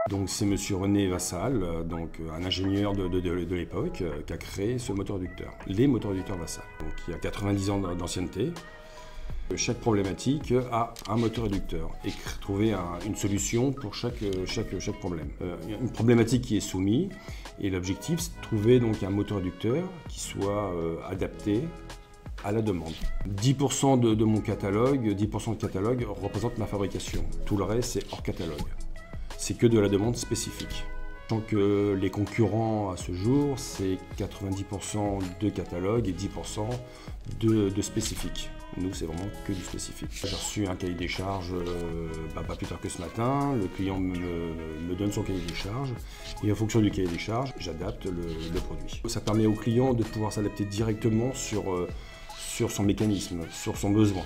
Donc c'est monsieur René Vassal, donc un ingénieur de l'époque, qui a créé ce moteur réducteur, les moteurs réducteurs Vassal. Donc il y a 90 ans d'ancienneté. Chaque problématique a un moteur réducteur et trouver une solution pour chaque problème. Une problématique qui est soumise et l'objectif c'est de trouver donc un moteur réducteur qui soit adapté à la demande. 10% de mon catalogue, 10% de catalogue représente ma fabrication. Tout le reste c'est hors catalogue. C'est que de la demande spécifique. Tant que les concurrents à ce jour, c'est 90% de catalogue et 10% de spécifique. Nous, c'est vraiment que du spécifique. J'ai reçu un cahier des charges pas plus tard que ce matin. Le client me donne son cahier des charges et en fonction du cahier des charges, j'adapte le produit. Ça permet au client de pouvoir s'adapter directement sur son mécanisme, sur son besoin.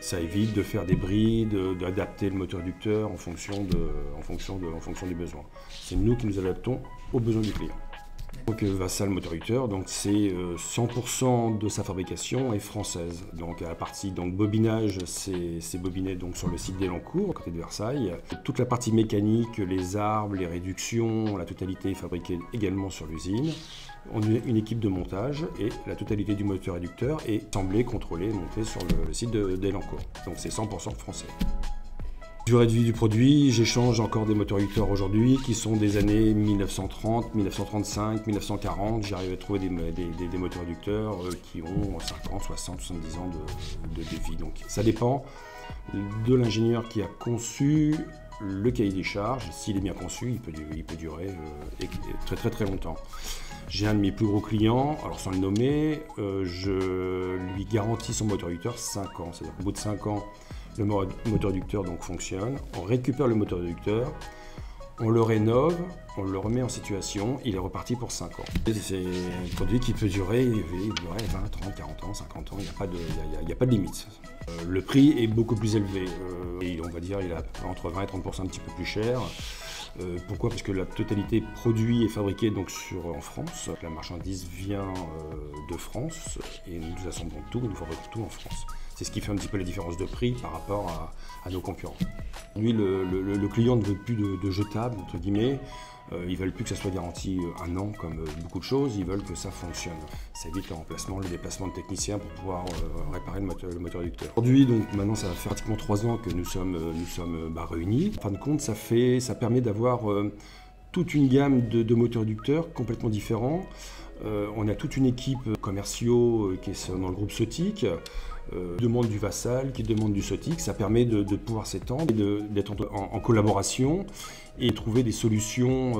Ça évite de faire des brides, d'adapter le moteur réducteur en fonction du besoin. C'est nous qui nous adaptons aux besoins du client. Donc Vassal moteur réducteur, donc c'est 100% de sa fabrication est française. Donc à la partie bobinage, c'est bobiné donc sur le site d'Elancourt, à côté de Versailles. Toute la partie mécanique, les arbres, les réductions, la totalité est fabriquée également sur l'usine. On a une équipe de montage et la totalité du moteur réducteur est assemblée, contrôlée, montée sur le site d'Elancourt. Donc c'est 100% français. Durée de vie du produit, j'échange encore des moteurs réducteurs aujourd'hui qui sont des années 1930, 1935, 1940. J'arrive à trouver des moteurs réducteurs qui ont 50, 60, 70 ans de vie. Donc ça dépend de l'ingénieur qui a conçu le cahier des charges. S'il est bien conçu, il peut durer très longtemps. J'ai un de mes plus gros clients, alors sans le nommer, je lui garantis son moteur réducteur 5 ans. C'est-à-dire qu'au bout de 5 ans, le moteur réducteur donc fonctionne, on récupère le moteur réducteur, on le rénove, on le remet en situation, il est reparti pour 5 ans. C'est un produit qui peut durer 20, 30, 40 ans, 50 ans, il n'y a pas de limite. Le prix est beaucoup plus élevé, et on va dire il est entre 20 et 30% un petit peu plus cher. Pourquoi? Parce que la totalité produit est fabriquée donc en France. La marchandise vient de France et nous assemblons tout, nous fabriquons tout en France. C'est ce qui fait un petit peu la différence de prix par rapport à nos concurrents. Lui, le client ne veut plus de jetables, entre guillemets. Ils veulent plus que ça soit garanti 1 an comme beaucoup de choses, ils veulent que ça fonctionne. Ça évite le remplacement, le déplacement de techniciens pour pouvoir réparer le moteur réducteur. Aujourd'hui, donc maintenant ça fait pratiquement 3 ans que nous sommes réunis. En fin de compte, ça permet d'avoir toute une gamme de moteurs réducteurs complètement différents. On a toute une équipe commerciaux qui est dans le groupe Sotic, qui demande du Vassal, qui demande du Sotic. Ça permet de pouvoir s'étendre et d'être en collaboration et trouver des solutions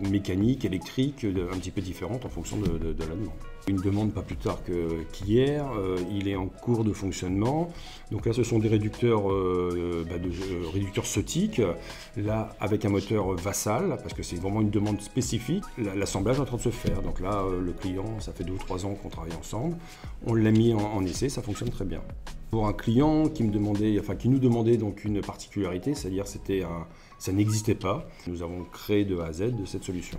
mécaniques, électriques, un petit peu différentes en fonction de la demande. Une demande pas plus tard qu'hier, il est en cours de fonctionnement. Donc là, ce sont des réducteurs, réducteurs Sotic, là avec un moteur Vassal, parce que c'est vraiment une demande spécifique. L'assemblage est en train de se faire. Donc là, le client, ça fait 2 ou 3 ans qu'on travaille ensemble. On l'a mis en essai, ça fonctionne très bien. Pour un client qui nous demandait donc une particularité, c'est-à-dire ça n'existait pas. Nous avons créé de A à Z de cette solution.